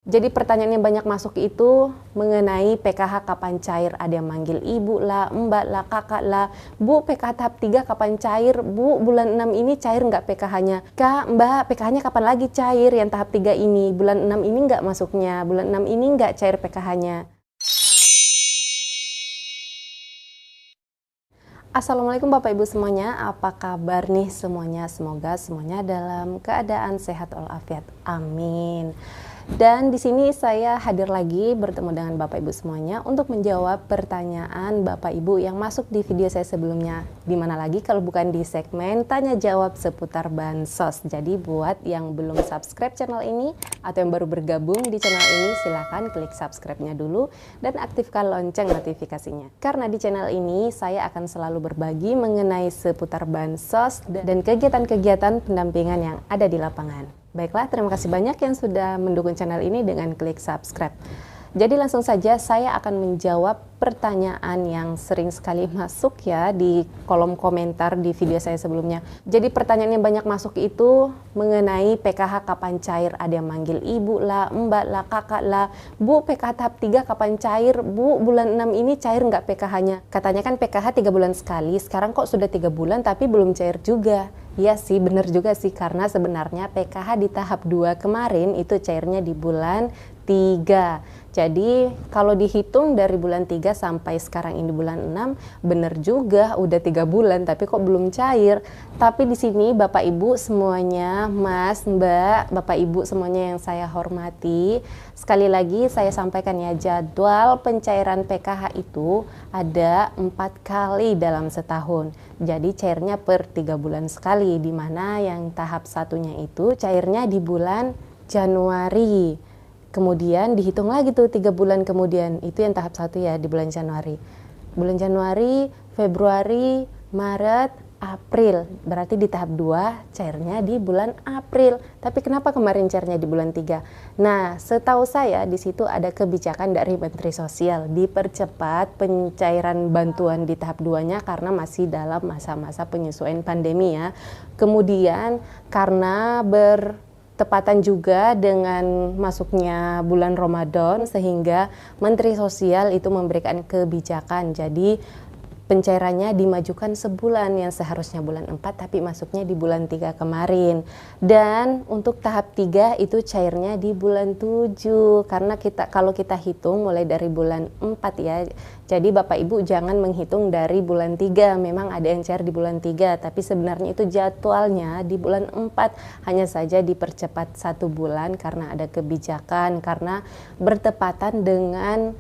Jadi pertanyaan yang banyak masuk itu mengenai PKH kapan cair. Ada yang manggil ibu lah, mbak lah, kakak lah. Bu, PKH tahap 3 kapan cair? Bu, bulan 6 ini cair nggak PKH-nya? Kak, mbak, PKH-nya kapan lagi cair yang tahap 3 ini? Bulan 6 ini nggak masuknya? Bulan 6 ini nggak cair PKH-nya? Assalamualaikum Bapak Ibu semuanya, apa kabar nih semuanya? Semoga semuanya dalam keadaan sehat walafiat. Amin. Dan di sini saya hadir lagi bertemu dengan Bapak Ibu semuanya untuk menjawab pertanyaan Bapak Ibu yang masuk di video saya sebelumnya. Di mana lagi kalau bukan di segmen tanya jawab seputar bansos. Jadi buat yang belum subscribe channel ini atau yang baru bergabung di channel ini, silahkan klik subscribe-nya dulu dan aktifkan lonceng notifikasinya. Karena di channel ini saya akan selalu berbagi mengenai seputar bansos dan kegiatan-kegiatan pendampingan yang ada di lapangan. Baiklah, terima kasih banyak yang sudah mendukung channel ini dengan klik subscribe. Jadi langsung saja saya akan menjawab pertanyaan yang sering sekali masuk ya di kolom komentar di video saya sebelumnya. Jadi pertanyaan yang banyak masuk itu mengenai PKH kapan cair. Ada yang manggil ibu lah, mbak lah, kakak lah. Bu, PKH tahap 3 kapan cair? Bu, bulan 6 ini cair nggak PKH-nya? Katanya kan PKH 3 bulan sekali, sekarang kok sudah 3 bulan tapi belum cair juga. Iya sih, benar juga sih, karena sebenarnya PKH di tahap 2 kemarin itu cairnya di bulan 3. Jadi kalau dihitung dari bulan 3 sampai sekarang ini bulan 6, benar juga udah 3 bulan tapi kok belum cair. Tapi di sini Bapak Ibu semuanya, Mas, Mbak, Bapak Ibu semuanya yang saya hormati, sekali lagi saya sampaikan ya, jadwal pencairan PKH itu ada 4 kali dalam setahun. Jadi cairnya per 3 bulan sekali, di mana yang tahap satunya itu cairnya di bulan Januari. Kemudian dihitung lagi tuh 3 bulan kemudian, itu yang tahap 1 ya, di bulan Januari. Bulan Januari, Februari, Maret, April. Berarti di tahap 2 cairnya di bulan April. Tapi kenapa kemarin cairnya di bulan 3? Nah, setahu saya di situ ada kebijakan dari Menteri Sosial dipercepat pencairan bantuan di tahap 2-nya karena masih dalam masa-masa penyesuaian pandemi ya. Kemudian karena bertepatan juga dengan masuknya bulan Ramadan sehingga Menteri Sosial itu memberikan kebijakan. Jadi pencairannya dimajukan sebulan, yang seharusnya bulan 4 tapi masuknya di bulan 3 kemarin. Dan untuk tahap 3 itu cairnya di bulan 7 karena kalau kita hitung mulai dari bulan 4 ya. Jadi Bapak Ibu jangan menghitung dari bulan 3, memang ada yang cair di bulan 3 tapi sebenarnya itu jadwalnya di bulan 4, hanya saja dipercepat 1 bulan karena ada kebijakan, karena bertepatan dengan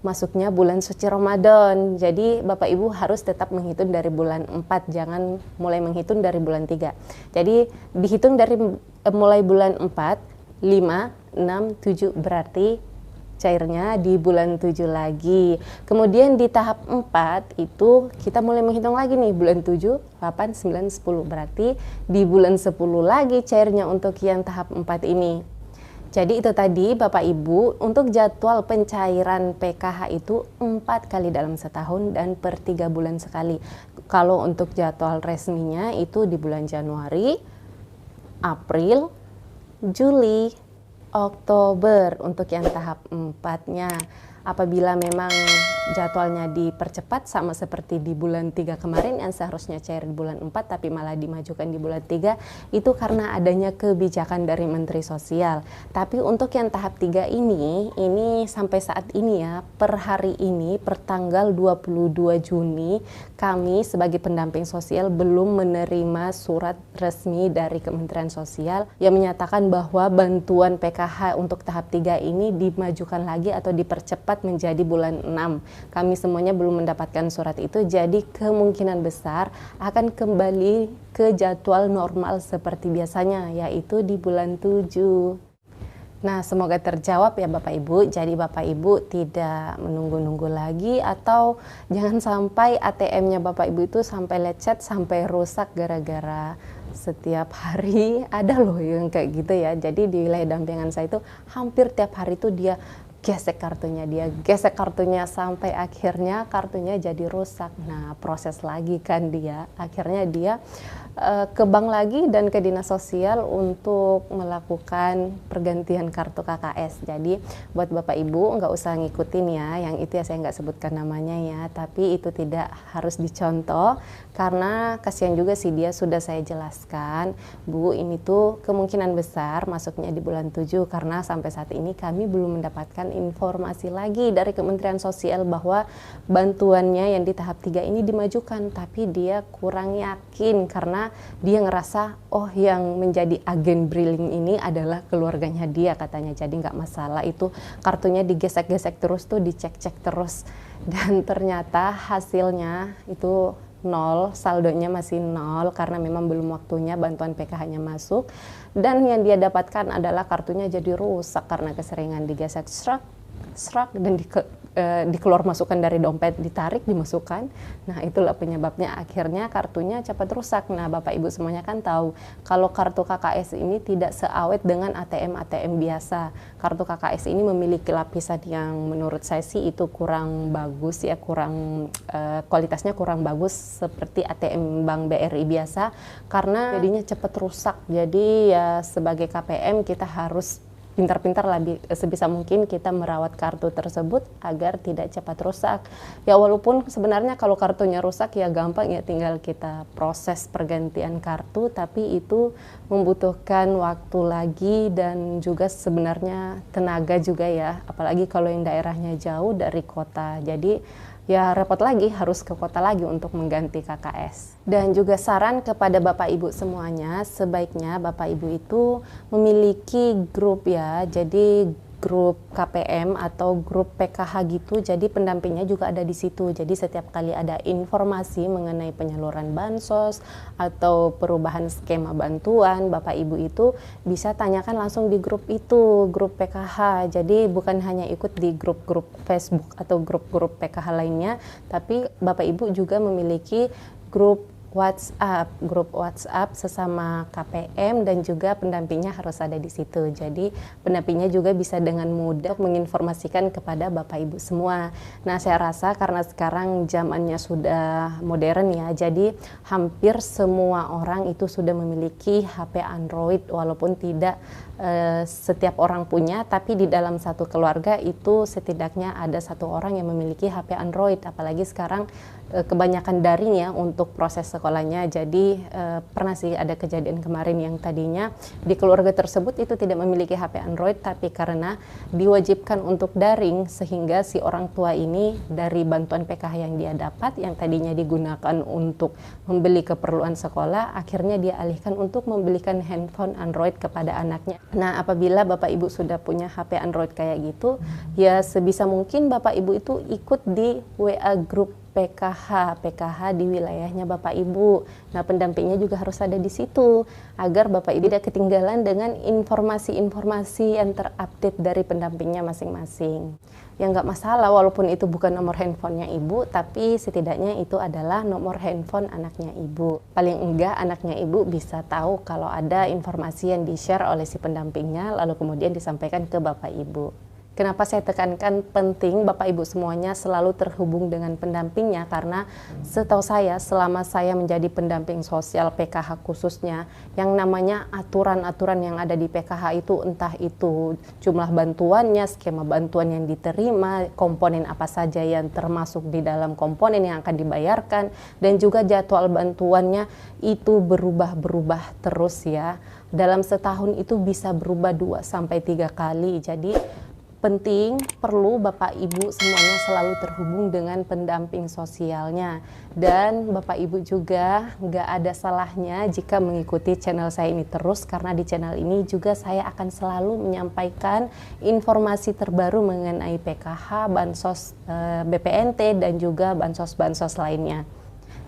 masuknya bulan suci Ramadan. Jadi Bapak Ibu harus tetap menghitung dari bulan 4, jangan mulai menghitung dari bulan 3. Jadi dihitung dari mulai bulan 4, 5, 6, 7 berarti cairnya di bulan 7 lagi. Kemudian di tahap 4 itu kita mulai menghitung lagi nih, bulan 7, 8, 9, 10. Berarti di bulan 10 lagi cairnya untuk yang tahap 4 ini. Jadi itu tadi Bapak Ibu, untuk jadwal pencairan PKH itu 4 kali dalam setahun dan per 3 bulan sekali. Kalau untuk jadwal resminya itu di bulan Januari, April, Juli, Oktober untuk yang tahap 4-nya. Apabila memang jadwalnya dipercepat sama seperti di bulan 3 kemarin yang seharusnya cair di bulan 4 tapi malah dimajukan di bulan 3, itu karena adanya kebijakan dari Menteri Sosial. Tapi untuk yang tahap 3 ini sampai saat ini ya, per hari ini, per tanggal 22 Juni, kami sebagai pendamping sosial belum menerima surat resmi dari Kementerian Sosial yang menyatakan bahwa bantuan PKH untuk tahap 3 ini dimajukan lagi atau dipercepat menjadi bulan 6. Kami semuanya belum mendapatkan surat itu, jadi kemungkinan besar akan kembali ke jadwal normal seperti biasanya, yaitu di bulan 7. Nah, semoga terjawab ya Bapak Ibu. Jadi Bapak Ibu tidak menunggu-nunggu lagi, atau jangan sampai ATM-nya Bapak Ibu itu sampai lecet, sampai rusak gara-gara setiap hari ada loh yang kayak gitu ya. Jadi di wilayah dampingan saya itu hampir tiap hari itu dia gesek kartunya sampai akhirnya kartunya jadi rusak. Nah, proses lagi kan dia, akhirnya dia ke bank lagi dan ke dinas sosial untuk melakukan pergantian kartu KKS. Jadi buat Bapak Ibu nggak usah ngikutin ya, yang itu ya saya nggak sebutkan namanya ya, tapi itu tidak harus dicontoh karena kasihan juga sih dia. Sudah saya jelaskan, Bu, ini tuh kemungkinan besar masuknya di bulan 7 karena sampai saat ini kami belum mendapatkan informasi lagi dari Kementerian Sosial bahwa bantuannya yang di tahap 3 ini dimajukan, tapi dia kurang yakin karena dia ngerasa oh yang menjadi agen Briling ini adalah keluarganya dia katanya, jadi nggak masalah itu kartunya digesek-gesek terus tuh, dicek-cek terus, dan ternyata hasilnya itu nol, saldonya masih nol karena memang belum waktunya bantuan PKH-nya masuk, dan yang dia dapatkan adalah kartunya jadi rusak karena keseringan digesek serak dan dikeluar masukkan dari dompet, ditarik dimasukkan. Nah itulah penyebabnya akhirnya kartunya cepat rusak. Nah Bapak Ibu semuanya kan tahu kalau kartu KKS ini tidak seawet dengan ATM biasa. Kartu KKS ini memiliki lapisan yang menurut saya sih itu kurang bagus ya, kualitasnya kurang bagus seperti ATM Bank BRI biasa karena jadinya cepat rusak. Jadi ya sebagai KPM kita harus pintar-pintar lebih sebisa mungkin kita merawat kartu tersebut agar tidak cepat rusak. Ya walaupun sebenarnya kalau kartunya rusak ya gampang ya, tinggal kita proses pergantian kartu, tapi itu membutuhkan waktu lagi dan juga sebenarnya tenaga juga ya, apalagi kalau yang daerahnya jauh dari kota. Jadi ya repot lagi, harus ke kota lagi untuk mengganti KKS. Dan juga saran kepada Bapak Ibu semuanya, sebaiknya Bapak Ibu itu memiliki grup ya, jadi grup KPM atau grup PKH gitu, jadi pendampingnya juga ada di situ. Jadi setiap kali ada informasi mengenai penyaluran bansos atau perubahan skema bantuan, Bapak Ibu itu bisa tanyakan langsung di grup itu, grup PKH. Jadi bukan hanya ikut di grup-grup Facebook atau grup-grup PKH lainnya, tapi Bapak Ibu juga memiliki grup WhatsApp sesama KPM dan juga pendampingnya harus ada di situ. Jadi pendampingnya juga bisa dengan mudah menginformasikan kepada Bapak Ibu semua. Nah, saya rasa karena sekarang zamannya sudah modern ya, jadi hampir semua orang itu sudah memiliki HP Android, walaupun tidak setiap orang punya, tapi di dalam satu keluarga itu setidaknya ada satu orang yang memiliki HP Android. Apalagi sekarang kebanyakan daring ya untuk proses sekolahnya. Jadi pernah sih ada kejadian kemarin yang tadinya di keluarga tersebut itu tidak memiliki HP Android, tapi karena diwajibkan untuk daring sehingga si orang tua ini dari bantuan PKH yang dia dapat yang tadinya digunakan untuk membeli keperluan sekolah, akhirnya dia alihkan untuk membelikan handphone Android kepada anaknya. Nah, apabila Bapak Ibu sudah punya HP Android kayak gitu, ya sebisa mungkin Bapak Ibu itu ikut di WA grup PKH di wilayahnya Bapak Ibu. Nah, pendampingnya juga harus ada di situ agar Bapak Ibu tidak ketinggalan dengan informasi-informasi yang terupdate dari pendampingnya masing-masing. Ya nggak masalah walaupun itu bukan nomor handphonenya Ibu, tapi setidaknya itu adalah nomor handphone anaknya Ibu. Paling enggak anaknya Ibu bisa tahu kalau ada informasi yang di-share oleh si pendampingnya lalu kemudian disampaikan ke Bapak Ibu. Kenapa saya tekankan penting Bapak Ibu semuanya selalu terhubung dengan pendampingnya, karena setahu saya selama saya menjadi pendamping sosial PKH khususnya, yang namanya aturan-aturan yang ada di PKH itu entah itu jumlah bantuannya, skema bantuan yang diterima, komponen apa saja yang termasuk di dalam komponen yang akan dibayarkan, dan juga jadwal bantuannya itu berubah-berubah terus ya. Dalam setahun itu bisa berubah 2-3 kali. Jadi penting, perlu Bapak Ibu semuanya selalu terhubung dengan pendamping sosialnya. Dan Bapak Ibu juga nggak ada salahnya jika mengikuti channel saya ini terus, karena di channel ini juga saya akan selalu menyampaikan informasi terbaru mengenai PKH, Bansos BPNT, dan juga bansos-bansos lainnya.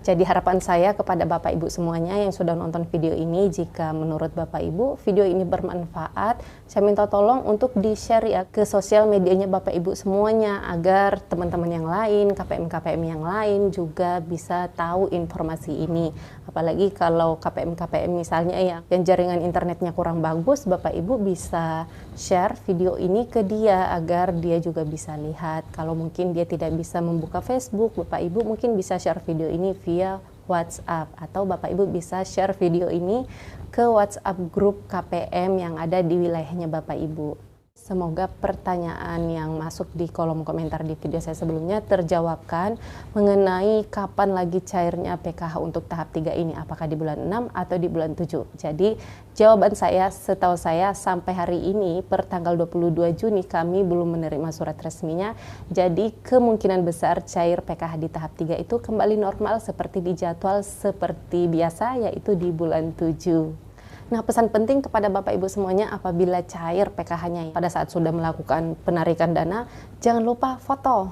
Jadi harapan saya kepada Bapak Ibu semuanya yang sudah nonton video ini, jika menurut Bapak Ibu video ini bermanfaat, saya minta tolong untuk di-share ya ke sosial medianya Bapak Ibu semuanya, agar teman-teman yang lain, KPM-KPM yang lain juga bisa tahu informasi ini. Apalagi kalau KPM-KPM misalnya yang jaringan internetnya kurang bagus, Bapak Ibu bisa share video ini ke dia agar dia juga bisa lihat. Kalau mungkin dia tidak bisa membuka Facebook, Bapak Ibu mungkin bisa share video ini via WhatsApp, atau Bapak Ibu bisa share video ini ke WhatsApp grup KPM yang ada di wilayahnya Bapak Ibu. Semoga pertanyaan yang masuk di kolom komentar di video saya sebelumnya terjawabkan mengenai kapan lagi cairnya PKH untuk tahap 3 ini, apakah di bulan 6 atau di bulan 7. Jadi jawaban saya, setahu saya sampai hari ini per tanggal 22 Juni kami belum menerima surat resminya. Jadi kemungkinan besar cair PKH di tahap 3 itu kembali normal seperti di jadwal seperti biasa, yaitu di bulan 7. Nah, pesan penting kepada Bapak Ibu semuanya, apabila cair PKH-nya pada saat sudah melakukan penarikan dana, jangan lupa foto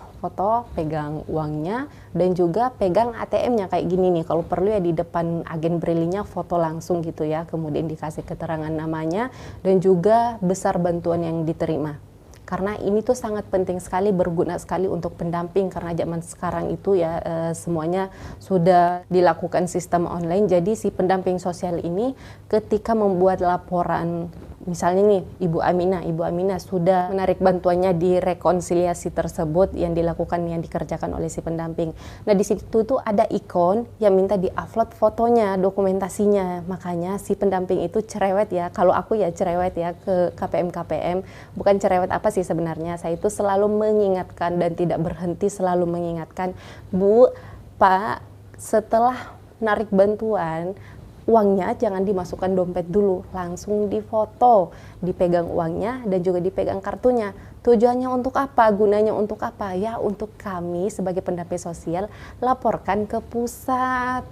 pegang uangnya dan juga pegang ATM-nya kayak gini nih. Kalau perlu ya di depan agen brilinya foto langsung gitu ya, kemudian dikasih keterangan namanya dan juga besar bantuan yang diterima. Karena ini tuh sangat penting sekali, berguna sekali untuk pendamping, karena zaman sekarang itu ya semuanya sudah dilakukan sistem online. Jadi si pendamping sosial ini ketika membuat laporan, misalnya nih Ibu Aminah sudah menarik bantuannya di rekonsiliasi tersebut yang dikerjakan oleh si pendamping. Nah, di situ tuh ada ikon yang minta di-upload fotonya, dokumentasinya. Makanya si pendamping itu cerewet ya, kalau aku ya cerewet ya ke KPM. Bukan cerewet apa sih sebenarnya, saya itu selalu mengingatkan dan tidak berhenti selalu mengingatkan, Bu, Pak, setelah narik bantuan, uangnya jangan dimasukkan dompet dulu, langsung difoto, dipegang uangnya dan juga dipegang kartunya. Tujuannya untuk apa? Gunanya untuk apa? Ya, untuk kami sebagai pendamping sosial laporkan ke pusat,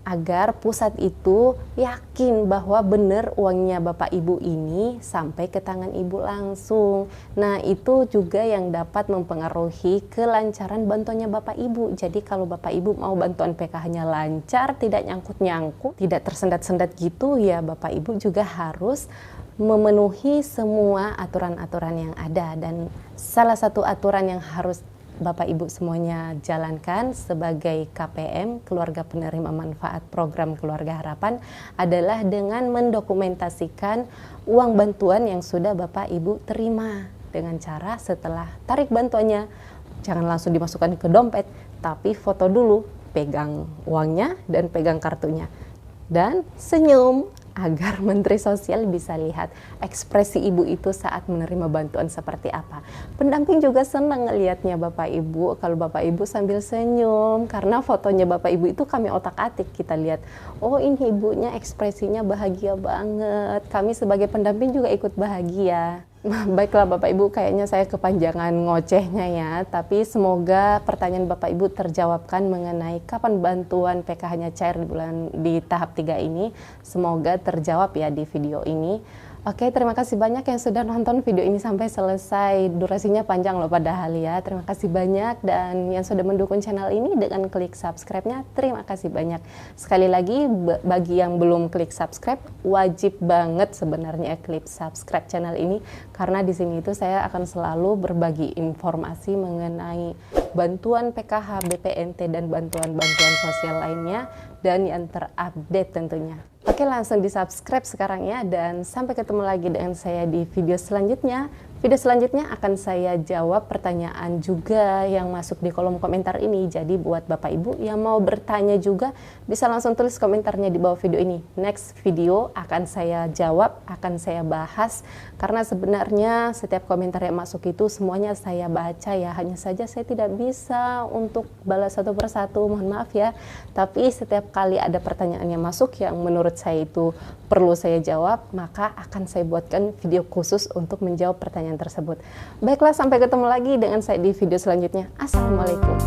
agar pusat itu yakin bahwa benar uangnya Bapak Ibu ini sampai ke tangan Ibu langsung. Nah, itu juga yang dapat mempengaruhi kelancaran bantuannya Bapak Ibu. Jadi kalau Bapak Ibu mau bantuan PKH-nya lancar, tidak nyangkut-nyangkut, tidak tersendat-sendat gitu, ya Bapak Ibu juga harus memenuhi semua aturan-aturan yang ada. Dan salah satu aturan yang harus Bapak Ibu semuanya jalankan sebagai KPM, keluarga penerima manfaat program Keluarga Harapan, adalah dengan mendokumentasikan uang bantuan yang sudah Bapak Ibu terima, dengan cara setelah tarik bantuannya jangan langsung dimasukkan ke dompet, tapi foto dulu, pegang uangnya dan pegang kartunya dan senyum, agar Menteri Sosial bisa lihat ekspresi Ibu itu saat menerima bantuan seperti apa. Pendamping juga senang ngelihatnya Bapak Ibu, kalau Bapak Ibu sambil senyum, karena fotonya Bapak Ibu itu kami otak-atik, kita lihat, oh ini ibunya ekspresinya bahagia banget, kami sebagai pendamping juga ikut bahagia. Baiklah Bapak Ibu, kayaknya saya kepanjangan ngocehnya ya, tapi semoga pertanyaan Bapak Ibu terjawabkan mengenai kapan bantuan PKH-nya cair di tahap 3 ini. Semoga terjawab ya di video ini. Oke, terima kasih banyak yang sudah nonton video ini sampai selesai. Durasinya panjang loh padahal ya. Terima kasih banyak, dan yang sudah mendukung channel ini dengan klik subscribe-nya, terima kasih banyak. Sekali lagi, bagi yang belum klik subscribe, wajib banget sebenarnya klik subscribe channel ini, karena di sini itu saya akan selalu berbagi informasi mengenai bantuan PKH, BPNT, dan bantuan-bantuan sosial lainnya, dan yang terupdate tentunya. Oke, langsung di subscribe sekarang ya, dan sampai ketemu lagi dengan saya di video selanjutnya. Video selanjutnya akan saya jawab pertanyaan juga yang masuk di kolom komentar ini. Jadi buat Bapak Ibu yang mau bertanya juga bisa langsung tulis komentarnya di bawah video ini. Next video akan saya jawab, akan saya bahas, karena sebenarnya setiap komentar yang masuk itu semuanya saya baca ya. Hanya saja saya tidak bisa untuk balas satu persatu, mohon maaf ya. Tapi setiap kali ada pertanyaan yang masuk yang menurut saya itu perlu saya jawab, maka akan saya buatkan video khusus untuk menjawab pertanyaan tersebut. Baiklah, sampai ketemu lagi dengan saya di video selanjutnya. Assalamualaikum.